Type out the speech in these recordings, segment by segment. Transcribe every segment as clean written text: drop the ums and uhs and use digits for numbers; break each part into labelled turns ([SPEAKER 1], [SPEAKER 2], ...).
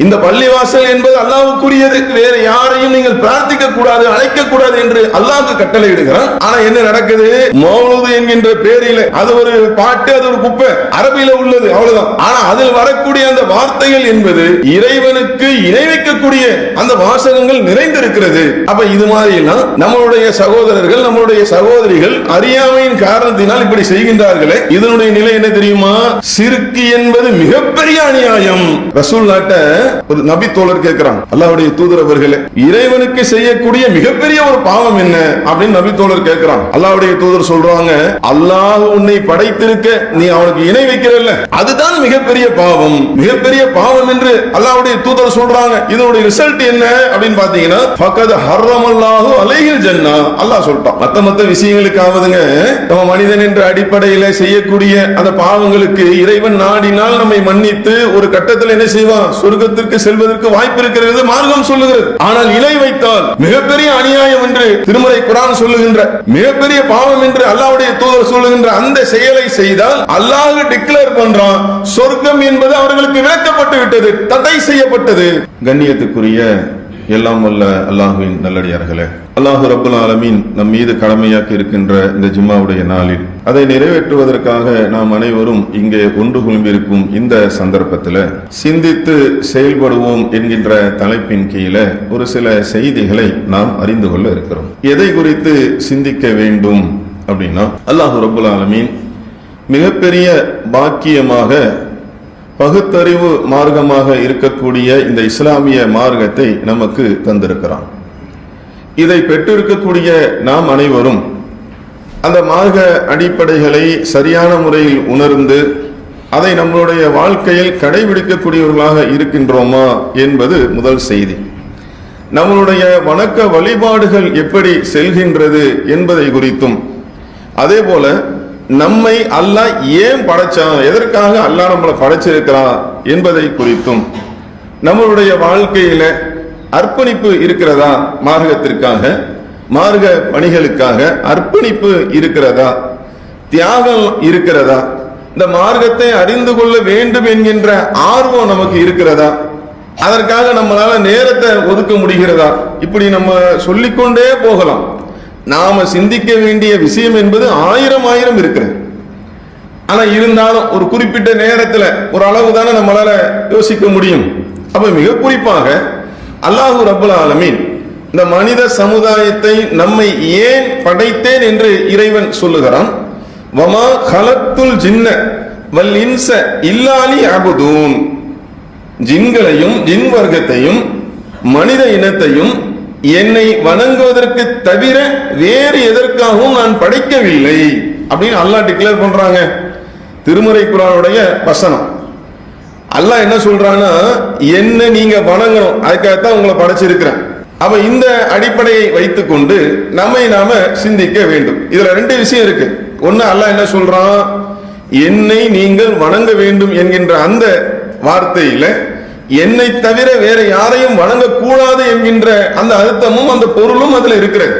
[SPEAKER 1] இந்த பள்ளிவாசல் என்பது அல்லாஹ்வுக்குரியது. வேற யாரையும் நீங்கள் பிரார்த்திக்க கூடாது, அழைக்க கூடாது என்று அல்லாஹ் கட்டளை இடுகிறான். ஆனா என்ன நடக்குது? மௌலூது என்கின்ற பேரில அது ஒரு பாட்டு, அது ஒரு குப்பை, அரபியில உள்ளது, அவ்வளவுதான். ஆனா அதில் வரக்கூடிய அந்த வார்த்தைகள் என்பது இறைவனுக்கு இணை வைக்கக்கூடிய அந்த வாசகங்கள் நிறைந்திருக்கிறது. அப்ப இது மாதிரி எல்லாம் நம்மளுடைய சகோதரர்கள், நம்மளுடைய சகோதரிகள் அறியாமையின் காரணத்தினால் இப்படி செய்கின்றார்களே, இதனுடைய நிலை என்ன தெரியுமா? சிறுக்கு என்பது மிகப்பெரிய அநியாயம். ரசூலுல்லாஹ்ட்ட ஒரு நபி தோழர் கேட்கிறாங்க, அல்லாஹ்வுடைய தூதர் அவர்களே, இறைவனுக்கு செய்யக்கூடிய மிகப்பெரிய ஒரு பாவம் என்ன அப்படின்னு நபி தோழர் கேட்கிறாங்க. அல்லாஹ்வுடைய தூதர் சொல்றாங்க, அல்லாஹ் உன்னை படைத்திருக்க நீ அவனுக்கு இணை வைக்கிறல்ல, அதுதான் மிகப்பெரிய பாவம். மிகப்பெரிய பாவம் என்று அல்லாஹ்வுடைய தூதர் சொல்றாங்க. இதனுடைய ரிசல்ட் என்ன அப்படின்னு பாத்தீங்கன்னா, ஃபகத் ஹர்ரமல்லாஹு அலைஹில் ஜன்னah. அல்லாஹ் சொல்லிட்டான். மத்த விஷயங்களுக்காவதுங்க நம்ம மனிதன் என்ற அடிப்படையில செய்யக்கூடிய அந்த பாவங்களுக்கு இறைவன் நாடினால் நம்மை மன்னித்து ஒரு கட்டத்தில் என்ன செய்வான்? சொர்க்கத்துக்கு செல்வதற்கு வாய்ப்பு இருக்கிறது மார்க்கம் சொல்லுகிறது. ஆனால் இணை வைத்தால் மிகப்பெரிய அநியாயம் என்று திருமறை குர்ஆன் சொல்லுகின்ற, மிகப்பெரிய பாவம் என்று அல்லாஹ்வுடைய தூதர் சொல்லுகின்ற அந்த செயலை செய்தால் அல்லாஹ் டிக்ளேர் பண்றான், சொர்க்கம் என்பது அவர்களுக்கு விலக்கப்பட்டு விட்டது, தடை செய்யப்பட்டது. கண்ணியத்துக்குரிய எல்லாம் வல்ல அல்லாஹ்வின் நல்லடியார்களே, அல்லாஹ் ரப்பல் ஆலமீன் நம் மீது கடமையாக்கி இருக்கின்ற இந்த ஜும்மாவுடைய நாளில் அதை நிறைவேற்றுவதற்காக நாம் அனைவரும் இங்கே ஒன்று குழும்பியிருக்கும் இந்த சந்தர்ப்பத்தில் சிந்தித்து செயல்படுவோம் என்கின்ற தலைப்பின் கீழே ஒரு சில செய்திகளை நாம் அறிந்து கொள்ள இருக்கிறோம். எதை குறித்து சிந்திக்க வேண்டும் அப்படின்னா, அல்லாஹ் ரப்பல் ஆலமீன் மிகப்பெரிய பாக்கியமாக பகுத்தறிவு மார்க்கமாக இருக்கக்கூடிய இந்த இஸ்லாமிய மார்க்கத்தை நமக்கு தந்திருக்கிறான். இதை பெற்றிருக்கக்கூடிய நாம் அனைவரும் அந்த மார்க்க அடிப்படைகளை சரியான முறையில் உணர்ந்து அதை நம்மளுடைய வாழ்க்கையில் கடைபிடிக்கக்கூடியவர்களாக இருக்கின்றோமா என்பது முதல் செய்தி. நம்மளுடைய வணக்க வழிபாடுகள் எப்படி செல்கின்றது என்பதை குறித்தும், அதே போல நம்மை அல்லாஹ் ஏன் படைச்சான், எதற்காக அல்லாஹ் நம்மளை படைச்சிருக்கிறான் என்பதை குறித்தும், நம்மளுடைய வாழ்க்கையில அர்ப்பணிப்பு இருக்கிறதா, மார்க்கத்திற்காக, மார்க்க பணிகளுக்காக அர்ப்பணிப்பு இருக்கிறதா, தியாகம் இருக்கிறதா, இந்த மார்க்கத்தை அறிந்து கொள்ள வேண்டும் என்கின்ற ஆர்வம் நமக்கு இருக்கிறதா, அதற்காக நம்மளால நேரத்தை ஒதுக்க முடிகிறதா, இப்படி நம்ம சொல்லிக்கொண்டே போகலாம். நாம சிந்திக்க வேண்டிய விஷயம் என்பது ஆயிரம் இருக்கிறது. ஆனா இருந்தாலும் ஒரு குறிப்பிட்ட நேரத்துல ஒரு அளவு தானே நம்மளால யோசிக்க முடியும். அப்ப மிக குறிப்பாக அல்லாஹ் ரப்பல் ஆலமீன் இந்த மனித சமுதாயத்தை நம்மை ஏன் படைத்தேன் என்று இறைவன் சொல்லுகிறான். வமா கலத்துல் ஜின்ன வல் இன்ஸ இல்லா லியஅபுதூன். ஜின்களையும் ஜின் வர்க்கத்தையும் மனித இனத்தையும் என்னை வணங்குவதற்கு தவிர வேறு எதற்காகவும் நான் படைக்கவில்லை அப்படின்னு அல்லாஹ் டிக்ளேர் பண்றாங்க. திருமறை குர்ஆனுடைய வசனம். அல்லாஹ் என்ன சொல்றான்னா, என்ன நீங்க வணங்கணும், அதுக்காகத்தான் உங்களை படைச்சிருக்கிறேன். அப்ப இந்த அடிப்படையை வைத்துக் கொண்டு நம்மை நாம சிந்திக்க வேண்டும். இதுல ரெண்டு விஷயம் இருக்கு. ஒன்னு, அல்லாஹ் என்ன சொல்றான், என்னை நீங்கள் வணங்க வேண்டும் என்கின்ற அந்த வார்த்தையில என்னை தவிர வேற யாரையும் வணங்கக்கூடாது என்கின்ற அந்த அர்த்தமும் அந்த பொருளும் அதுல இருக்கிறது.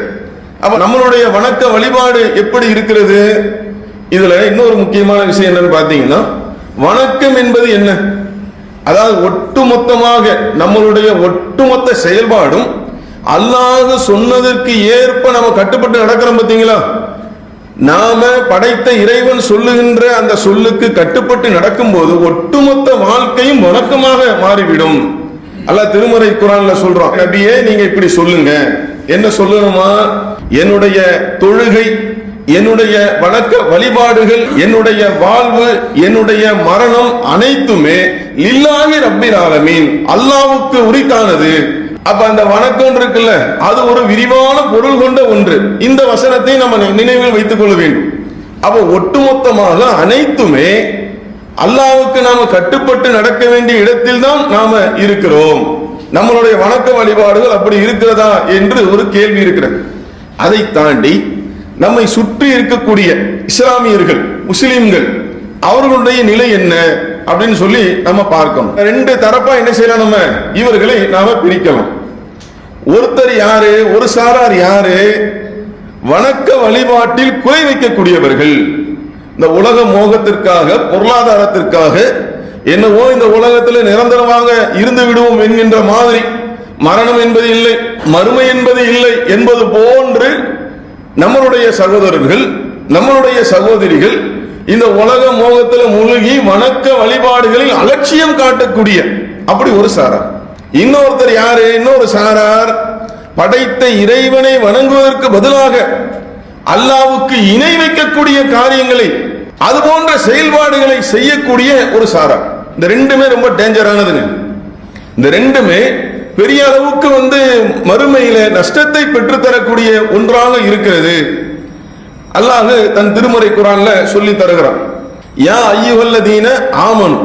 [SPEAKER 1] அப்ப நம்மளுடைய வணக்க வழிபாடு எப்படி இருக்கிறது? இதுல இன்னொரு முக்கியமான விஷயம் என்னன்னு பாத்தீங்கன்னா, வணக்கம் என்பது என்ன? அதாவது ஒட்டுமொத்தமாக நம்மளுடைய ஒட்டுமொத்த செயல்பாடும் அல்லாஹ் சொன்னதற்கு ஏற்ப நம்ம கட்டுப்பட்டு நடக்கிறோம். பாத்தீங்களா? நாம படைத்த இறைவன் சொல்லுகின்ற அந்த சொல்லுக்கு கட்டுப்பட்டு நடக்கும் போது ஒட்டுமொத்த வாழ்க்கையும் வணக்கமாக மாறிவிடும். அல்லாஹ் திருமறை குர்ஆன்ல சொல்றான், நபியே நீங்க இப்படி சொல்லுங்க. என்ன சொல்லணுமா? என்னுடைய தொழுகை, என்னுடைய வணக்க வழிபாடுகள், என்னுடைய வாழ்வு, என்னுடைய மரணம் அனைத்துமே லில்லாஹி ரப்பில் ஆலமீன், அல்லாஹ்வுக்கு உரித்தானது. அப்ப அந்த வணக்கம் இருக்குல்ல, அது ஒரு விரிவான பொருள் கொண்ட ஒன்று. இந்த வசனத்தை நம்ம நினைவில் வைத்துக் கொள்ள வேண்டும். அப்ப ஒட்டுமொத்தமாக அனைத்துமே அல்லாஹ்வுக்கு நாம கட்டுப்பட்டு நடக்க வேண்டிய இடத்தில் தான் நாம இருக்கிறோம். நம்மளுடைய வணக்க வழிபாடுகள் அப்படி இருக்கிறதா என்று ஒரு கேள்வி இருக்கிறது. அதை தாண்டி நம்மை சுற்றி இருக்கக்கூடிய இஸ்லாமியர்கள், முஸ்லிம்கள், அவர்களுடைய நிலை என்ன அப்படின்னு சொல்லி நம்ம பார்க்கணும். ரெண்டு தரப்பா என்ன செய்யலாம், நம்ம இவர்களை நாம பிரிக்கலாம். ஒருத்தர் யாரு, ஒரு சாரார் யாரு, வணக்க வழிபாட்டில் குறை வைக்கக்கூடியவர்கள். இந்த உலக மோகத்திற்காக, பொருளாதாரத்திற்காக என்னவோ இந்த உலகத்தில் நிரந்தரமாக இருந்து விடுவோம் என்கின்ற மாதிரி, மரணம் என்பது இல்லை, மறுமை என்பது இல்லை என்பது போன்று நம்மளுடைய சகோதரர்கள், நம்மளுடைய சகோதரிகள் இந்த உலக மோகத்தில் மூழ்கி வணக்க வழிபாடுகளில் அலட்சியம் காட்டக்கூடிய அப்படி ஒரு சாரார். இன்னொருத்தர் யாரு? இன்னொரு சாரார் படைத்த இறைவனை வணங்குவதற்கு பதிலாக அல்லாஹ்வுக்கு இணை வைக்கக்கூடிய காரியங்களை, அது போன்ற செயல்பாடுகளை செய்யக்கூடிய ஒரு சாரார். இந்த ரெண்டுமே ரொம்ப டேஞ்சரானதுங்க. இந்த ரெண்டுமே பெரிய அளவுக்கு மறுமையில நஷ்டத்தை பெற்றுத்தரக்கூடிய ஒன்றாக இருக்கிறது. அல்லாஹ் தன் திருமறை குர்ஆன்ல சொல்லி தருகிறான், யா அய்யுஹல்லதீன ஆமனு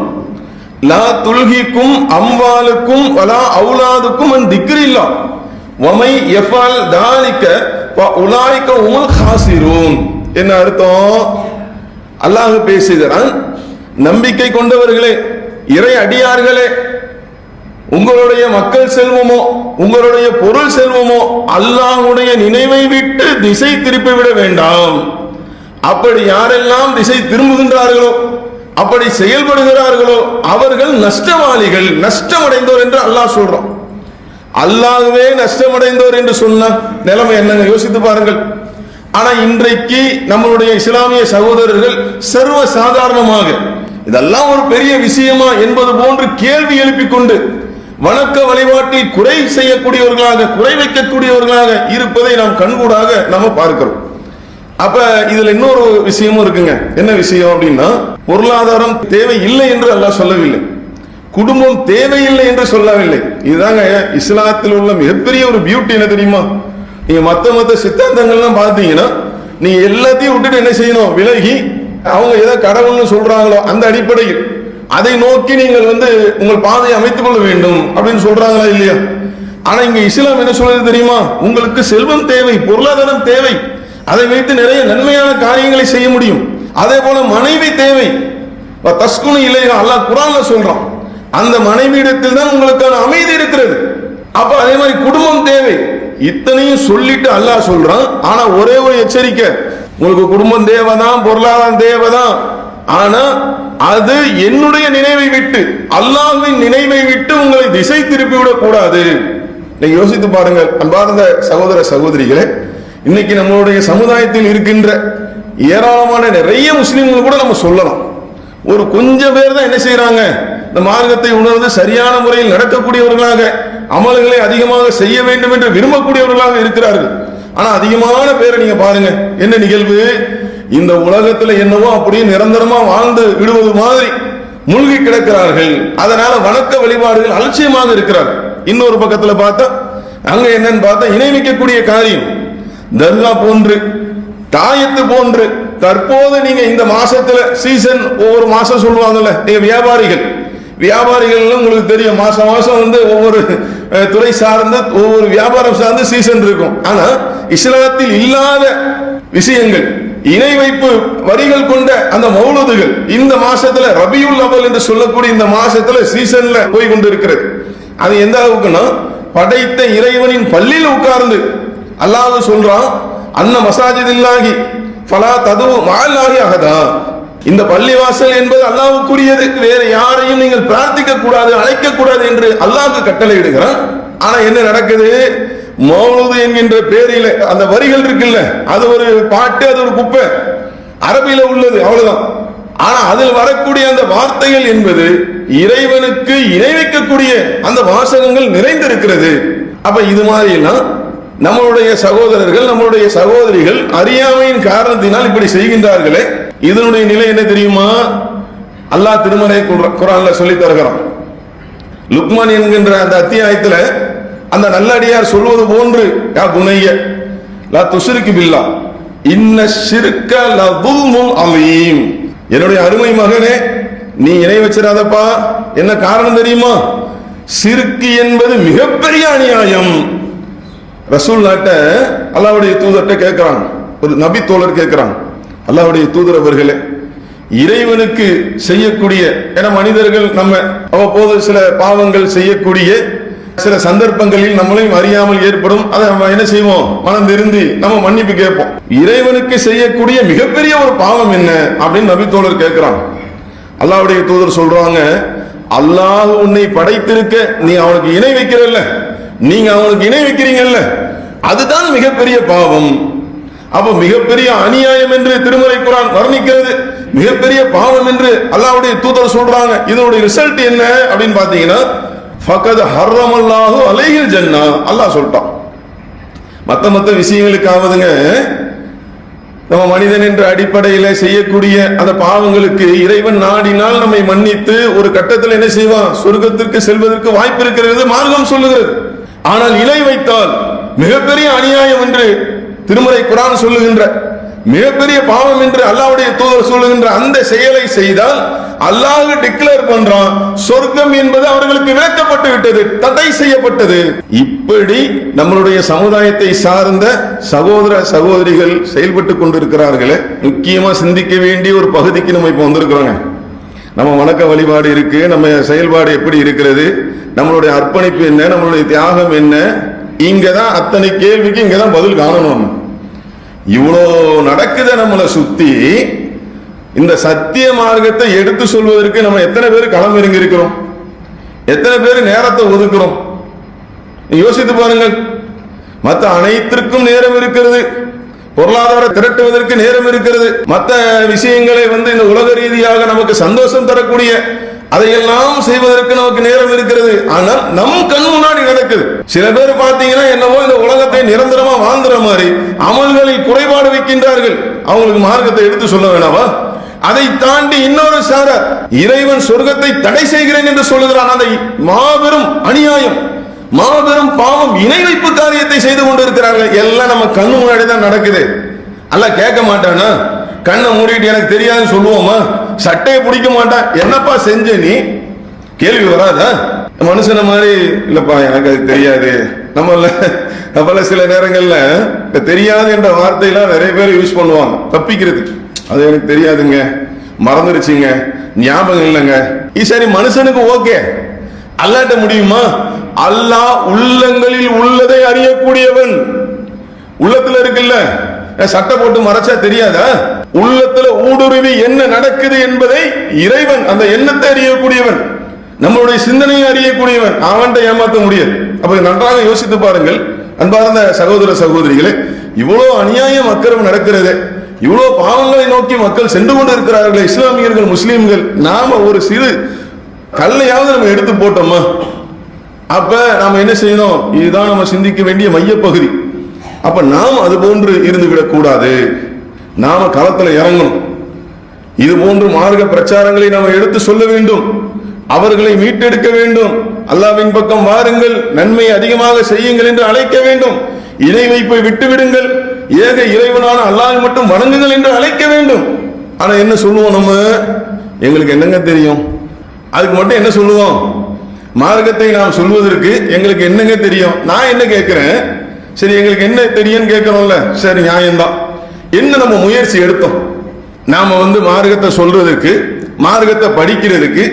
[SPEAKER 1] லா துல்ஹிக்கும் அம்வாலுக்கும் வலா அவுலாதுக்கும் அன் திக்ரில்லாஹ் வமை யஃபால் தாலிக ஃபஉலாயிக ஹுமுல் காசிரூன். என்ன அர்த்தம்? அல்லாஹ் பேசுகிறான், நம்பிக்கை கொண்டவர்களே, இறை அடியார்களே, உங்களுடைய மக்கள் செல்வமோ உங்களுடைய பொருள் செல்வமோ அல்லாஹ்வுடைய நினைவை விட்டு திசை திருப்பிவிட வேண்டாம். அப்படி யாரெல்லாம் திசை திரும்புகின்றார்களோ, அப்படி செயல்படுகிறார்களோ அவர்கள் நஷ்டவாளிகள், நஷ்டமடைந்தோர் என்று அல்லாஹ் சொல்றான். அல்லாஹ்வே நஷ்டமடைந்தோர் என்று சொன்ன நிலைமை என்னங்க? யோசித்து பாருங்கள். ஆனா இன்றைக்கு நம்மளுடைய இஸ்லாமிய சகோதரர்கள் சர்வ சாதாரணமாக இதெல்லாம் ஒரு பெரிய விஷயமா என்பது போன்று கேள்வி எழுப்பிக் கொண்டு வணக்க வழிபாட்டில் குறை செய்யக்கூடியவர்களாக, குறை வைக்கக்கூடியவர்களாக இருப்பதை நாம் கண்கூடாக நாம பார்க்கிறோம். அப்ப இதுல இன்னொரு விஷயமும் இருக்குங்க. என்ன விஷயம் அப்படின்னா, பொருளாதாரம் தேவை இல்லை என்று அல்லாஹ் சொல்லவில்லை, குடும்பம் தேவையில்லை என்று சொல்லவில்லை. இதுதாங்க இஸ்லாத்தில் உள்ள மிகப்பெரிய ஒரு பியூட்டி. என்ன தெரியுமா? நீங்க மத்த சித்தாந்தங்கள்லாம் பார்த்தீங்கன்னா, நீங்க எல்லாத்தையும் விட்டுட்டு என்ன செய்யணும்? விலகி அவங்க ஏதோ கடவுள்னு சொல்றாங்களோ அந்த அடிப்படையில் அதை நோக்கி நீங்கள் உங்கள் பாதையை அமைத்துக் கொள்ள வேண்டும் அப்படின்னு சொல்றாங்களா இல்லையா? ஆனா இங்க இஸ்லாம் என்ன சொல்றது தெரியுமா? உங்களுக்கு செல்வம் தேவை, பொருளாதாரம் தேவை, அதை வைத்து நிறைய நன்மையான காரியங்களை செய்ய முடியும். அதே போல மனைவி தேவை, தஸ்குனு இல்லையா அல்லாஹ் குர்ஆன்ல சொல்றான். அந்த மனைவியிடத்தில் தான் உங்களுக்கான அமைதி இருக்கிறது. அப்ப அதே மாதிரி குடும்பம் தேவை. இத்தனையும் சொல்லிட்டு அல்லாஹ் சொல்றான். ஆனா ஒரே ஒரு எச்சரிக்கை, உங்களுக்கு குடும்பம் தேவைதான், பொருளாதாரம் தேவைதான், ஆனா அது என்னுடைய நினைவை விட்டு, அல்லாஹ்வின் நினைவை விட்டு உங்களை திசை திருப்பி விடக் கூடாது. நீங்க யோசித்து பாருங்கள் அன்பார்ந்த சகோதர சகோதரிகளே, இன்னைக்கு நம்மளுடைய சமுதாயத்தில் இருக்கின்ற ஏராளமான நிறைய முஸ்லிம்கள் கூட நம்ம சொல்லலாம், ஒரு கொஞ்சம் பேர் தான் என்ன செய்யறாங்க, இந்த மார்க்கத்தை உணர்ந்து சரியான முறையில் நடக்கக்கூடியவர்களாக, அமல்களை அதிகமாக செய்ய வேண்டும் என்று விரும்பக்கூடியவர்களாக இருக்கிறார்கள். ஆனா அதிகமான பேரை நீங்க பாருங்க, என்ன நிகழ்வு? இந்த உலகத்துல என்னவோ அப்படியே நிரந்தரமா வாழ்ந்து விடுவது மாதிரி மூழ்கி கிடக்கிறார்கள். அதனால வணக்க வழிபாடுகள் அலட்சியமாக இருக்கிறார்கள். இன்னொரு பக்கத்துல பார்த்தா அங்க என்னன்னு பார்த்தா இணை வைக்கக்கூடிய காரியம், தர்கா போன்று, தாயத்து போன்று. தற்போது நீங்க இந்த மாசத்துல சீசன், ஒவ்வொரு மாசம் சொல்லுவாங்கல்ல, நீங்க வியாபாரிகள் உங்களுக்கு தெரியும், மாசம் ஒவ்வொரு துறை சார்ந்த ஒவ்வொரு வியாபாரம் சார்ந்த சீசன் இருக்கும். ஆனா இஸ்லாத்தில் இல்லாத விஷயங்கள், இணை வைப்பு வரிகள் கொண்ட அந்த மௌலூதுகள் இந்த மாசத்துல, ரபியுல் அவல் என்று சொல்லக்கூடிய இந்த மாசத்துல சீசன்ல போய் கொண்டு இருக்கிறது. அது எந்த அளவுக்குன்னா, படைத்த இறைவனின் பள்ளியில் உட்கார்ந்து அல்லாஹ் சொல்றான், அன்ன மசாஜிதில்லாஹி ஃபலா தது மஅல்லாஹி அஹதா. இந்த பள்ளிவாசல் என்பது அல்லாஹ்வுக்குரியது, வேற யாரையும் நீங்கள் பிரார்த்திக்க கூடாது, அழைக்க கூடாது என்று அல்லாஹ்வுக்கு கட்டளை இடுகிறான். ஆனா என்ன நடக்குது? மௌலூது என்கின்ற பேரில அந்த வரிகள் இருக்குல்ல, அது ஒரு பாட்டு, அது ஒரு குப்பை, அரபியில உள்ளது, அவ்வளவுதான். ஆனா அதில் வரக்கூடிய அந்த வார்த்தைகள் என்பது இறைவனுக்கு இணை வைக்கக்கூடிய அந்த வாசகங்கள் நிறைந்திருக்கிறது. அப்ப இது மாதிரி எல்லாம் நம்மளுடைய சகோதரர்கள், நம்மளுடைய சகோதரிகள் அறியாமையின் காரணத்தினால் இப்படி செய்கின்றார்களே, இதனுடைய நிலை என்ன தெரியுமா? அல்லாஹ் திருமறை குர்ஆன்ல சொல்லி தருகிறான். லுக்மான் என்கின்ற அந்த அத்தியாயத்துல அந்த நல்லடியார் சொல்வது போன்று, யா புனைய லா துஷ்ரிக் பில்லாஹ் இன்ன ஷிர்க லதுல்முன் அலீம். என்னுடைய அருமை மகனே, நீ இணை வச்சிராதப்பா. என்ன காரணம் தெரியுமா? ஷிர்க் என்பது மிகப்பெரிய அநியாயம். ரசூலுல்லாஹ்ட்ட அல்லாஹ்வுடைய தூதர்ட்ட கேட்கிறாங்க, ஒரு நபி தோழர் கேட்கிறாங்க, அல்லாஹ்வுடைய தூதர் அவர்களே, இறைவனுக்கு செய்யக்கூடிய, என மனிதர்கள் நம்ம அவ்வப்போது சில பாவங்கள் செய்யக்கூடிய சில சந்தர்ப்பங்களில் நம்மளையும் அறியாமல் ஏற்படும், அதை நம்ம என்ன செய்வோம்? மனம் திருந்தி நம்ம மன்னிப்பு கேட்போம். இறைவனுக்கு செய்யக்கூடிய மிகப்பெரிய ஒரு பாவம் என்ன அப்படின்னு நபி தோழர் கேட்கிறாங்க. அல்லாஹ்வுடைய தூதர் சொல்றாங்க, அல்லாஹ் உன்னை படைத்திருக்க நீ அவனுக்கு இணை வைக்கிறல்ல, நீங்க அவனுக்கு இணை வைக்கிறீங்கல்ல, அதுதான் மிகப்பெரிய பாவம். அப்ப மிகப்பெரிய அநியாயம் என்று திருமறை குர்ஆன் வர்ணிக்கிறது, மிகப்பெரிய பாவம் என்று அல்லாஹ்வுடைய தூதர் சொல்றாங்க. இதனுடைய ரிசல்ட் என்ன அப்படின்னு பாத்தீங்கன்னா, ஃபகத் ஹர்ரமல்லாஹு அலைஹில் ஜன்னா, அல்லாஹ் சொல்லிட்டான். மத்த விஷயங்களுக்காவதுங்க நம்ம மனிதன் என்ற அடிப்படையில செய்யக்கூடிய அந்த பாவங்களுக்கு இறைவன் நாடினால் நம்மை மன்னித்து ஒரு கட்டத்தில் என்ன செய்வான், சொர்க்கத்திற்கு செல்வதற்கு வாய்ப்பு இருக்கிறது மார்க்கம் சொல்லுகிறது. ஆனால் இணை வைத்தால் மிகப்பெரிய அநியாயம் என்று திருமறை குர்ஆன் சொல்லுகின்ற, மிகப்பெரிய பாவம் என்று அல்லாஹ்வுடைய தூதர் சொல்லுகின்ற அந்த செயலை செய்தால் அல்லாஹ் டிக்ளேர் பண்றான், சொர்க்கம் என்பது அவர்களுக்கு விளக்கப்பட்டு விட்டது, தடை செய்யப்பட்டது. இப்படி நம்மளுடைய சமுதாயத்தை சார்ந்த சகோதர சகோதரிகள் செயல்பட்டு கொண்டிருக்கிறார்களே, முக்கியமா சிந்திக்க வேண்டிய ஒரு பகுதிக்கு நம்ம இப்ப வந்திருக்கிறோங்க. நம்ம வணக்க வழிபாடு இருக்கு, நம்ம செயல்பாடு எப்படி இருக்கிறது, நம்மளுடைய அர்ப்பணிப்பு என்ன, நம்மளுடைய தியாகம் என்ன, இங்கதான் அத்தனை கேள்விக்கு இங்கதான் பதில் காணணும். இவ்வளோ நடக்குத நம்மளை சுத்தி, இந்த சத்திய மார்க்கத்தை எடுத்து சொல்வதற்கு நம்ம எத்தனை பேர் களம் இறங்கி இருக்கிறோம், எத்தனை பேர் நேரத்தை ஒதுக்குறோம் யோசித்து பாருங்கள். மற்ற அனைத்திற்கும் நேரம் இருக்கிறது, பொருளாதார திரட்டுவதற்கு நேரம் இருக்கிறது, மற்ற விஷயங்களை இந்த உலக ரீதியாக நமக்கு சந்தோஷம் தரக்கூடிய அதையெல்லாம் செய்வதற்கு நமக்கு நேரம் இருக்கிறது. ஆனால் நம் கண் முன்னாடி நடக்குது. சில பேர் பாத்தீங்கன்னா என்னவோ இந்த உலகத்தை நிரந்தரமா வாழ்ந்துற மாதிரி அமல்களில் குறைபாடு வைக்கின்றார்கள். அவங்களுக்கு மார்க்கத்தை எடுத்து சொல்ல வேணாவா? அதை தாண்டி இன்னொரு சாரர் இறைவன் சொர்க்கத்தை தடை செய்கிறேன் என்று சொல்லுகிறான். அந்த மாபெரும் அநியாயம், மாபெரும் பாவம், இணை வைப்பு காரியத்தை செய்து கொண்டிருக்கிறார்கள். எல்லாம் நம்ம கண்ணு முன்னாடி தான் நடக்குது. அல்ல கேட்க மாட்டானா? கண்ணை மூடிட்டு எனக்கு தெரியாதுன்னு சொல்லுவோமா? சட்டையை பிடிக்க மாட்டான், என்னப்பா செஞ்ச நீ கேள்வி வராதா? மனுஷன மாதிரி இல்லப்பா எனக்கு அது தெரியாது. நம்மள சில நேரங்கள்ல தெரியாது என்ற வார்த்தையெல்லாம் நிறைய பேர் யூஸ் பண்ணுவாங்க தப்பிக்கிறது. அது எனக்கு தெரியாதுங்க, மறந்துருச்சுங்க, ஞாபகம் இல்லைங்க. சரி, மனுஷனுக்கு ஓகே, அல்லாட்ட முடியுமா? அல்லாஹ் உள்ளங்களில் உள்ளதை அறியக்கூடியவன். உள்ளத்துல இருக்குல்ல, சட்டை போட்டு மறைச்சா தெரியாதா? உள்ளத்துல ஊடுருவி என்ன நடக்குது என்பதை இறைவன் அந்த எண்ணத்தை அறியக்கூடியவன், நம்மளுடைய சிந்தனையை அறியக்கூடியவன். அவன்கிட்ட ஏமாற்ற முடியாது. அப்ப நன்றாக யோசித்து பாருங்கள் அன்பார்ந்த சகோதர சகோதரிகளே. இவ்வளவு அநியாயம் அக்கிரமம் நடக்கிறது, இவ்வளவு பாவங்களை நோக்கி மக்கள் சென்று கொண்டு இருக்கிறார்கள், இஸ்லாமியர்கள் முஸ்லீம்கள். நாம ஒரு சிறு கல்லையாவது நம்ம எடுத்து போட்டோமா? அப்ப நாம என்ன செய்யணும்? இதுதான் நம்ம சிந்திக்க வேண்டிய மைய பகுதி. அப்ப நாம் அது போன்று இருந்து விடக்கூடாது. நாம களத்துல இறங்கணும். இது போன்று மார்க்க பிரச்சாரங்களை நாம எடுத்து சொல்ல வேண்டும், அவர்களை மீட்டெடுக்க வேண்டும். அல்லாஹ்வின் பக்கம் வாருங்கள், நன்மை அதிகமாக செய்யுங்கள் என்று அழைக்க வேண்டும். இணை வைப்பை விட்டு விடுங்கள், ஏக இறைவனான அல்லாஹ்வை மட்டும் வணங்குங்கள் என்று அழைக்க வேண்டும். ஆனா என்ன சொல்லுவோம் நம்ம? எங்களுக்கு என்னங்க தெரியும்? அதுக்கு மட்டும் என்ன சொல்லுவோம்? மார்க்கத்தை நாம் சொல்வதற்கு எங்களுக்கு என்னங்க தெரியும்? நான் என்ன கேட்கிறேன்? சரி, எங்களுக்கு என்ன தெரியும் கேட்கிறோம்ல, சரி நியாயம்தான். என்ன நம்ம முயற்சி எடுத்தோம்? நாம மார்க்கத்தை சொல்றதுக்கு, மார்க்கத்தை படிக்கிறதுக்கு,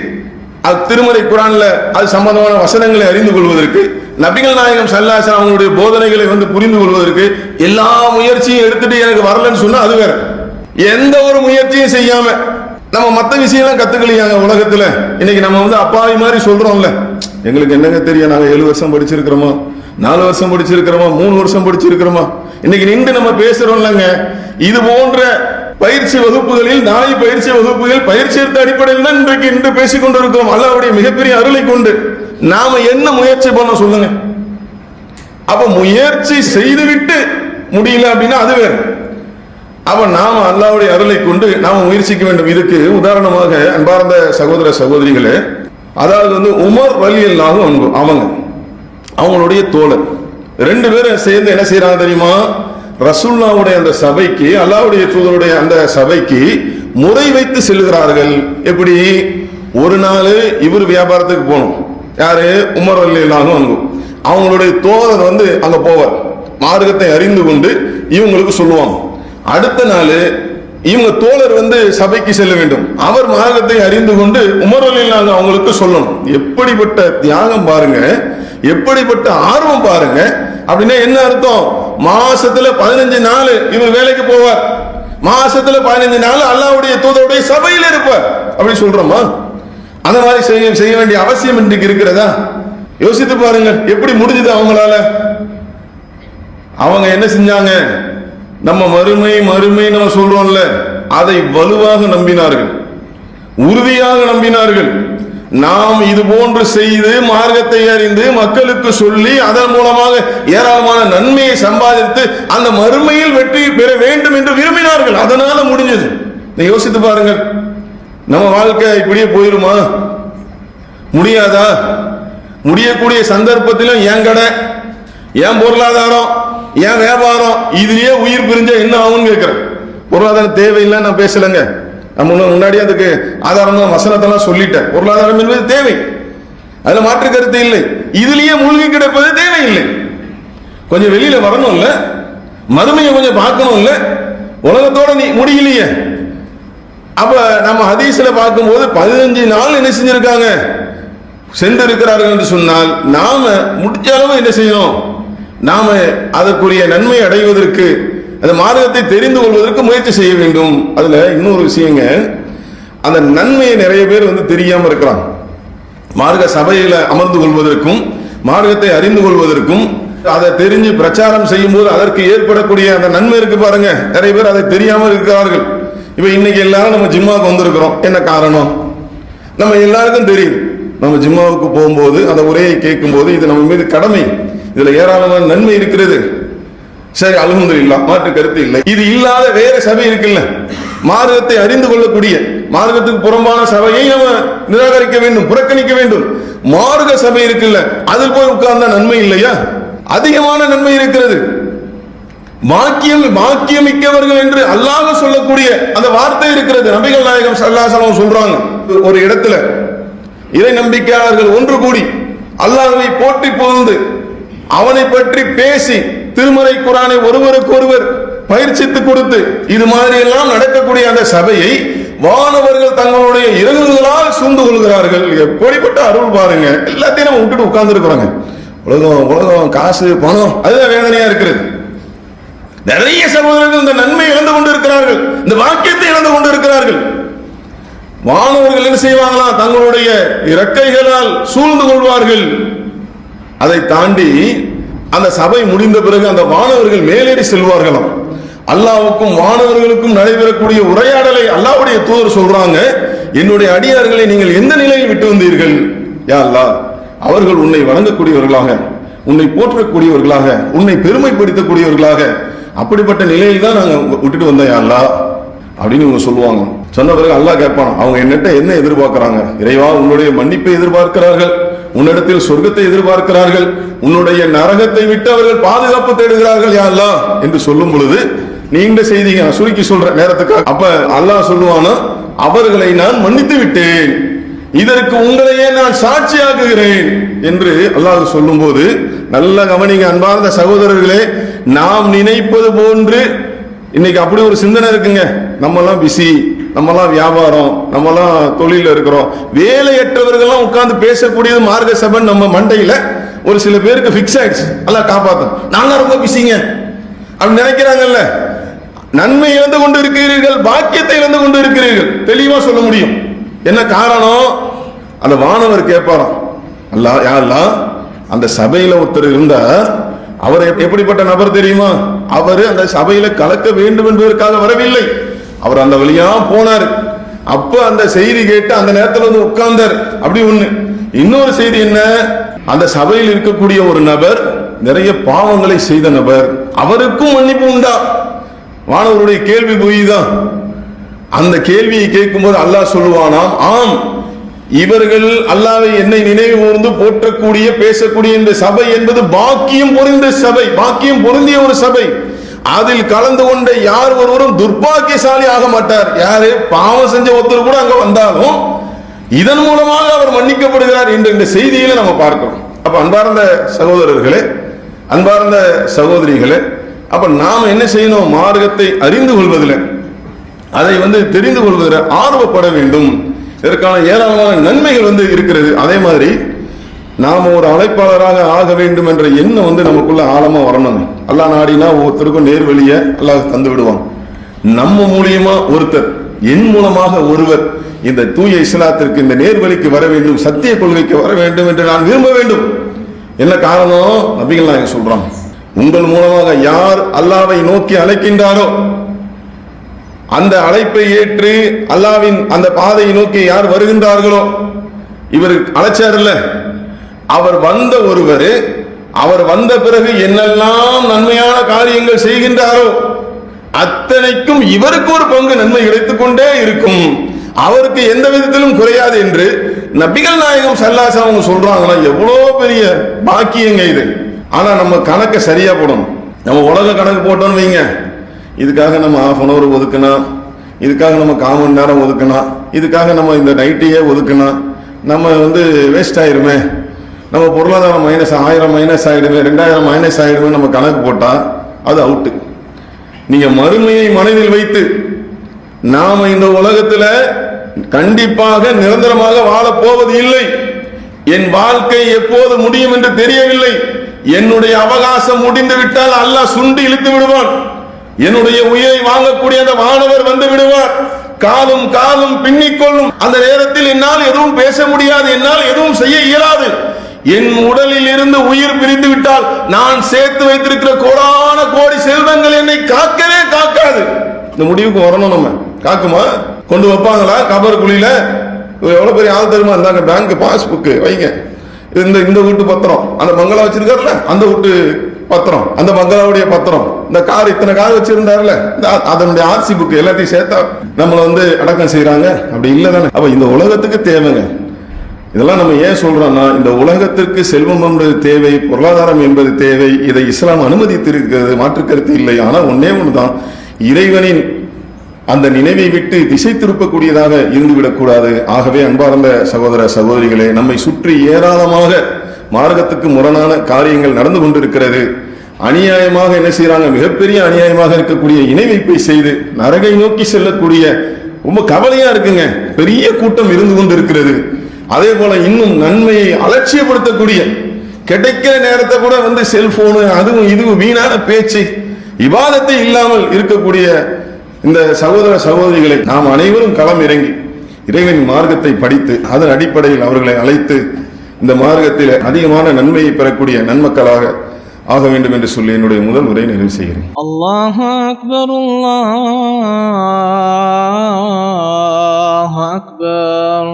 [SPEAKER 1] அது திருமறை குர்ஆன்ல அது சம்பந்தமான வசனங்களை அறிந்து கொள்வதற்கு, நபிகள் நாயகம் ஸல்லல்லாஹு அலைஹி வஸல்லம் அவங்களுடைய போதனைகளை புரிந்து கொள்வதற்கு எல்லா முயற்சியும் எடுத்துட்டு எனக்கு வரலன்னு சொன்னா அது வேற. எந்த ஒரு முயற்சியும் செய்யாம நம்ம மற்ற விஷயம் கத்துக்கலையாங்க உலகத்துல. இன்னைக்கு நம்ம அப்பாவி மாதிரி சொல்றோம்ல, எங்களுக்கு என்னங்க தெரியும், நாங்க 7 வருஷம் படிச்சிருக்கிறோமா, 4 வருஷம் படிச்சிருக்கிறோமா, 3 வருஷம் படிச்சிருக்கிறோமா. இன்னைக்கு நின்று நம்ம பேசுறோம்லங்க. இது போன்ற பயிற்சி வகுப்புகளில், நாளை பயிற்சி வகுப்புகள், பயிற்சி எடுத்த அடிப்படையில் தான் இன்றைக்கு இன்று பேசிக் கொண்டிருக்கிறோம். அல்லாஹ்வுடைய மிகப்பெரிய அருளை கொண்டு நாம என்ன முயற்சி பண்ண சொல்லுங்க. அப்ப முயற்சி செய்துவிட்டு முடியல அப்படின்னா அது வேற. அப்ப நாம அல்லாஹ்வுடைய அருளை கொண்டு நாம முயற்சிக்க வேண்டும். இதுக்கு உதாரணமாக அன்பார்ந்த சகோதர சகோதரிகளே, அதாவது உமர் ரலியல்லாஹு அன்ஹு அவங்களுடைய தோழர் 2 பேரும் சேர்ந்து என்ன செய்யறாங்க தெரியுமா? ரசூலுல்லாஹ்வுடைய அந்த சபைக்கு, அல்லாஹ்வுடைய தூதருடைய அந்த சபைக்கு முறை வைத்து செல்கிறார்கள். எப்படி? ஒரு நாள் இவர் வியாபாரத்துக்கு போகணும். யாரு? உமர் ரலியல்லாஹு அன்ஹு. அவங்களுடைய தோழர் அங்க போவார், மார்க்கத்தை அறிந்து கொண்டு இவங்களுக்கு சொல்லுவாங்க. அடுத்த நாள் இவங்க தோழர் சபைக்கு செல்ல வேண்டும். அவர் மார்க்கத்தை அறிந்து கொண்டு உமர் ரலியல்லாஹு அவங்களுக்கு சொல்லணும். எப்படிப்பட்ட தியாகம் பாருங்க, எப்படிப்பட்ட ஆர்வம் பாருங்க. அப்படின்னா என்ன அர்த்தம்? மாசத்துல 15 நாள் இவர் வேலைக்கு போவார், மாசத்துல 15 நாள் அல்லாஹ்வுடைய தூதருடைய சபையில் இருப்பார். அப்படி சொல்றோமா? அந்த மாதிரி செய்ய வேண்டிய அவசியம் இன்றைக்கு இருக்கிறதா? யோசித்து பாருங்கள், எப்படி முடிஞ்சது அவங்களால. அவங்க என்ன செஞ்சாங்க? நம்ம மறுமை நம்ம சொல்றோம்ல, அதை வலுவாக நம்பினார்கள், உறுதியாக நம்பினார்கள். நாம் இது போன்று செய்து மார்க்கத்தை அறிந்து மக்களுக்கு சொல்லி அதன் மூலமாக ஏராளமான நன்மையை சம்பாதித்து அந்த மறுமையில் வெற்றி பெற வேண்டும் என்று விரும்பினார்கள். அதனால முடிஞ்சது. யோசித்து பாருங்கள், நம்ம வாழ்க்கை இப்படியே போயிருமா? முடியாதா? முடியக்கூடிய சந்தர்ப்பத்திலும் என் கடை, என் பொருளாதாரம், என் வியாபாரம், இதுலயே உயிர் பிரிஞ்ச என்ன ஆகும்னு கேட்கிறேன். பொருளாதாரம் தேவையில்லை நான் பேசலங்க, நம்ம முன்னாடி அதுக்கு ஆதாரம் வசனத்தெல்லாம் சொல்லிட்டேன். பொருளாதாரம் என்பது தேவை, அதுல மாற்று கருத்து இல்லை. இதுலயே மூழ்கி கிடப்பது தேவையில்லை. கொஞ்சம் வெளியில வரணும் இல்ல, மறுமையை கொஞ்சம் பார்க்கணும் இல்ல, உலகத்தோட நீ முடியலையே. அப்ப நம்ம ஹதீஸ்ல பார்க்கும்போது 15 நாள் என்ன செஞ்சிருக்காங்க, சென்று இருக்கிறார்கள் என்று சொன்னால் நாம முடிஞ்ச அளவு என்ன செய்யணும்? நாம அதற்குரிய நன்மை அடைவதற்கு, அந்த மார்க்கத்தை தெரிந்து கொள்வதற்கு முயற்சி செய்ய வேண்டும். அதுல இன்னொரு விஷயங்க, அந்த நன்மையை நிறைய பேர் தெரியாம இருக்கிறாங்க. மார்க்க சபையில அமர்ந்து கொள்வதற்கும் மார்க்கத்தை அறிந்து கொள்வதற்கும் அதை தெரிஞ்சு பிரச்சாரம் செய்யும் போது அதற்கு ஏற்படக்கூடிய அந்த நன்மை இருக்கு பாருங்க, நிறைய பேர் அதை தெரியாமல் இருக்கிறார்கள். இப்ப இன்னைக்கு எல்லாரும் நம்ம ஜிம்மாவுக்கு வந்திருக்கிறோம். என்ன காரணம்? நம்ம எல்லாருக்கும் தெரியும், நம்ம ஜிம்மாவுக்கு போகும்போது அந்த உரையை கேட்கும் போது இது நம்ம மீது கடமை, இதுல ஏராளமான நன்மை இருக்கிறது. சரி, அல்ஹம்துலில்லாஹ், மாற்று கருத்து இல்லை. இது இல்லாத வேற சபை இருக்குல்ல, மார்க்கத்தை அறிந்து கொள்ளக்கூடிய, மார்க்கத்துக்கு புறம்பான சபையை நம்ம நிராகரிக்க வேண்டும், புறக்கணிக்க வேண்டும். மார்க்க சபை இருக்குல்ல, அதில் போய் உட்கார்ந்தா நன்மை இல்லையா? அதிகமான நன்மை இருக்கிறது. பாக்கியமிக்கவர்கள் என்று அல்லாஹ் சொல்லக்கூடிய அந்த வார்த்தை இருக்கிறது. நபிகள் நாயகம் ஸல்லல்லாஹு அலைஹி வஸல்லம் சொல்றாங்க, ஒரு இடத்துல இறை நம்பிக்கையாளர்கள் ஒன்று கூடி அல்லாஹ்வை போற்றி புகழ்ந்து அவனை பற்றி பேசி திருமறை குர்ஆனை ஒருவருக்கு ஒருவர் பயிற்சித்து கொடுத்து இது மாதிரி எல்லாம் நடக்கக்கூடிய அந்த சபையை வானவர்கள் தங்களுடைய இறகுகளால் சூழ்ந்து கொள்கிறார்கள். எப்படிப்பட்ட அருள் பாருங்க! எல்லாத்தையும் நம்ம விட்டுட்டு உட்கார்ந்து இருக்கிறாங்க. உலகம் காசு பணம் அதுதான் வேதனையா இருக்கிறது. நிறைய சகோதரர்கள் இந்த நன்மை இழந்து கொண்டு இருக்கிறார்கள், இந்த வாக்கியத்தை இழந்து கொண்டு இருக்கிறார்கள். வானவர்கள் என்ன செய்வாங்களாம்? தங்களுடைய இறக்கைகளால் சூழ்ந்து கொள்வார்கள். அதை தாண்டி அந்த சபை முடிந்த பிறகு அந்த வானவர்கள் மேலேறி செல்வார்களாம். அல்லாஹ்வுக்கும் வானவர்களுக்கும் நடைபெறக்கூடிய உரையாடலை அல்லாஹ்வுடைய தூதர் சொல்றாங்க, என்னுடைய அடியார்களை நீங்கள் எந்த நிலையில் விட்டு வந்தீர்கள்? யா அல்லாஹ், அவர்கள் உன்னை வணங்கக்கூடியவர்களாக, உன்னை போற்றக்கூடியவர்களாக, உன்னை பெருமைப்படுத்தக்கூடியவர்களாக, அப்படிப்பட்ட நிலையில் தான் நாங்க விட்டுட்டு வந்தோம் யா அல்லாஹ் அப்படின்னு இவங்க சொல்லுவாங்க. சொன்ன பிறகு அல்லாஹ் கேட்பான், அவங்க என்னட்ட என்ன எதிர்பார்க்கிறாங்க? இறைவா, உன்னுடைய மன்னிப்பை எதிர்பார்க்கிறார்கள், உன்னிடத்தில் சொர்க்கத்தை எதிர்பார்க்கிறார்கள், உன்னுடைய நரகத்தை விட்டு அவர்கள் பாதுகாப்பு தேடுகிறார்கள் யா அல்லாஹ் என்று சொல்லும் பொழுது, நீண்ட செய்திங்க, நான் சுருக்கி சொல்றேன் நேரத்துக்காக. அப்ப அல்லாஹ் சொல்லுவானா, அவர்களை நான் மன்னித்து விட்டேன், இதற்கு உங்களையே நான் சாட்சியாக்குகிறேன் என்று அல்லாஹ் சொல்லும் போது, நல்ல கவனிங்க அன்பார்ந்த சகோதரர்களே, நாம் நினைப்பது போன்று இன்னைக்கு அப்படி ஒரு சிந்தனை இருக்குங்க. நம்ம எல்லாம் பிஸி, நம்ம எல்லாம் வியாபாரம், நம்ம எல்லாம் தொழில இருக்கிறோம், வேலையற்றவர்கள் உட்கார்ந்து பேசக்கூடியது மார்க்க சபை நம்ம மண்டையில ஒரு சில பேருக்கு பிக்ஸ் ஆயிடுச்சு. அல்லாஹ் காப்பாத்தும், நாங்க ரொம்ப பிஸிங்க அப்படி நினைக்கிறாங்கல்ல. நன்மை இழந்து கொண்டு இருக்கிறீர்கள், பாக்கியத்தை இழந்து கொண்டு இருக்கிறீர்கள். தெளிவா சொல்ல முடியும். என்ன காரணம்? அந்த வானவர் கேட்பாராம், அல்லாஹ் யா அல்லாஹ், அந்த சபையில ஒருத்தர் இருந்தா அவர் எப்படிப்பட்ட நபர் தெரியுமா? அவர் அந்த சபையில கலக்க வேண்டும் என்பதற்காக வரவில்லை, அவர் அந்த வழியா போனார். அப்ப அந்த செய்தி கேட்டு அந்த நேரத்தில் உட்கார்ந்தார். அப்படி ஒண்ணு. இன்னொரு செய்தி என்ன? அந்த சபையில் இருக்கக்கூடிய ஒரு நபர் நிறைய பாவங்களை செய்த நபர், அவருக்கும் மன்னிப்பு உண்டா? வானவருடைய கேள்வி பொய்தான். அந்த கேள்வியை கேட்கும் போது அல்லாஹ் சொல்லுவானாம், ஆம், இவர்கள் அல்லாஹ்வை என்னை நினைவு கூர்ந்து போற்றக்கூடிய பேசக்கூடிய இந்த சபை என்பது பாக்கியம் பொருந்திய சபை, பாக்கியம் பொருந்திய ஒரு சபை. அதில் கலந்து கொண்ட யார் ஒருவரும் துர்பாக்கியசாலி ஆக மாட்டார். யாரு பாவம் செஞ்ச ஒருத்தர் கூட அங்க வந்தாலும் இதன் மூலமாக அவர் மன்னிக்கப்படுகிறார் என்ற இந்த செய்தியில நம்ம பார்க்கிறோம். அப்ப அன்பார்ந்த சகோதரர்களே, அன்பார்ந்த சகோதரிகளே, அப்ப நாம என்ன செய்யணும்? மார்க்கத்தை அறிந்து கொள்வதில், அதை தெரிந்து கொள்வதில் ஆர்வப்பட வேண்டும். இதற்கான ஏராளமான நன்மைகள் இருக்கிறது. அதே மாதிரி நாம ஒரு அழைப்பாளராக ஆக வேண்டும் என்ற எண்ணம் நமக்குள்ள ஆழமா வரணும். அல்லாஹ் நாடினா ஒவ்வொருத்தருக்கும் நேர்வழிய அல்லாஹ் தந்து விடுவான். நம்ம மூலியமா ஒருத்தர் என் மூலமாக ஒருவர் இந்த தூய இஸ்லாத்திற்கு, இந்த நேர்வழிக்கு வர வேண்டும், சத்திய கொள்கைக்கு வர வேண்டும் என்று நான் விரும்ப வேண்டும். என்ன காரணம்? நபிகள் நாயகம் சொல்றாங்க, உங்கள் மூலமாக யார் அல்லாஹ்வை நோக்கி அழைக்கின்றாரோ, அந்த அழைப்பை ஏற்று அல்லாஹ்வின் அந்த பாதையை நோக்கி யார் வருகின்றார்களோ, இவர் அழைச்சார்ல, அவர் வந்த ஒருவர், அவர் வந்த பிறகு என்னெல்லாம் நன்மையான காரியங்கள் செய்கின்றாரோ அத்தனைக்கும் இவருக்கு ஒரு பங்கு நன்மை கிடைத்துக் கொண்டே இருக்கும், அவருக்கு எந்த விதத்திலும் குறையாது என்று நபிகள் நாயகம் ஸல்லல்லாஹு அலைஹி வஸல்லம் சொல்றாங்களா. எவ்வளவு பெரிய பாக்கியங்க இது. ஆனா நம்ம கணக்கை சரியா போடணும். நம்ம உலக கணக்கு போட்டோம்னு வைங்க, இதுக்காக நம்ம ½ hour ஒதுக்கணும், இதுக்காக நம்ம 1/4 மணி நேரம் ஒதுக்கணும், இதுக்காக நம்ம இந்த நைட்டையே ஒதுக்கணும், நம்ம வேஸ்ட் ஆயிருமே, நம்ம பொருளாதாரம் மைனஸ் 1000 மைனஸ் ஆயிடுமே, 2000 மைனஸ் ஆயிடுமே நம்ம கணக்கு போட்டா அது அவுட்டு. நீங்க மறுமையை மனதில் வைத்து நாம இந்த உலகத்துல கண்டிப்பாக நிரந்தரமாக வாழ போவது இல்லை, என் வாழ்க்கை எப்போது முடியும் என்று தெரியவில்லை, என்னுடைய அவகாசம் முடிந்து விட்டால் அல்லாஹ் சுண்டி இழுத்து விடுவான், என்னுடைய உயிரை வாங்கக்கூடிய அந்த வானவர் வந்து விடுவார், காலும் காலும் பின்னிக்கொள்ளும். அந்த நேரத்தில் என்னால் எதுவும் பேச முடியாது, என்னால் எதுவும் செய்ய இயலாது. என் உடலில் இருந்து உயிர் பிரிந்து விட்டால் நான் சேர்த்து வைத்திருக்கிற கோடான கோடி செல்வங்கள் என்னை காக்கவே காக்காது. இந்த முடிவுக்கு வரணும். நம்ம காக்குமா? கொண்டு வைப்பாங்களா கபர் குழியில? எவ்வளவு பெரிய ஆள் தெரியுமா? இருந்தாங்க பேங்க் பாஸ்புக் வைங்க, இந்த வீட்டு பத்திரம், அந்த பங்களா வச்சிருக்காருல்ல அந்த வீட்டு பத்திரம், அந்த பங்களாவுடைய பத்திரம், இந்த கார் இத்தனை கார் வச்சிருந்தாருல அதனுடைய ஆர்சி புக் எல்லாத்தையும் சேர்த்தா நம்மளை அடக்கம் செய்யறாங்க. அப்படி இல்லை தானே? அப்ப இந்த உலகத்துக்கு தேவைங்க. இதெல்லாம் நம்ம ஏன் சொல்றோம்னா, இந்த உலகத்திற்கு செல்வம் என்பது தேவை, பொருளாதாரம் என்பது தேவை, இதை இஸ்லாம் அனுமதித்திருக்கிறது, மாற்று கருத்து இல்லை. ஆனா ஒன்னே ஒண்ணுதான், இறைவனின் அந்த நினைவை விட்டு திசை திருப்பக்கூடியதாக இருந்துவிடக்கூடாது. ஆகவே அன்பார்ந்த சகோதர சகோதரிகளே, நம்மை சுற்றி ஏராளமாக மார்க்கத்துக்கு முரணான காரியங்கள் நடந்து கொண்டிருக்கிறது. அநியாயமாக என்ன செய்யறாங்க? மிகப்பெரிய அநியாயமாக இருக்கக்கூடிய இணை வைப்பை செய்து நரகை நோக்கி செல்லக்கூடிய ரொம்ப கவலையா இருக்குங்க. பெரிய கூட்டம் இருந்து கொண்டு இருக்கிறது. அதே போல இன்னும் நன்மையை அலட்சியப்படுத்தக்கூடிய, கிடைக்கிற நேரத்தை கூட செல்போனு அதுவும் இதுவும் வீணான பேச்சு, இபாதத்தை இல்லாமல் இருக்கக்கூடிய இந்த சகோதர சகோதரிகளை நாம் அனைவரும் களம் இறங்கி இறைவனின் மார்க்கத்தை படித்து அதன் அடிப்படையில் அவர்களை அழைத்து இந்த மார்க்கத்தில் அதிகமான நன்மையை பெறக்கூடிய நன்மக்களாக ஆக வேண்டும் என்று சொல்லி என்னுடைய முதல் உரை நிறைவு செய்கிறேன்.
[SPEAKER 2] அல்லாஹு அக்பர், அல்லாஹு அக்பர்.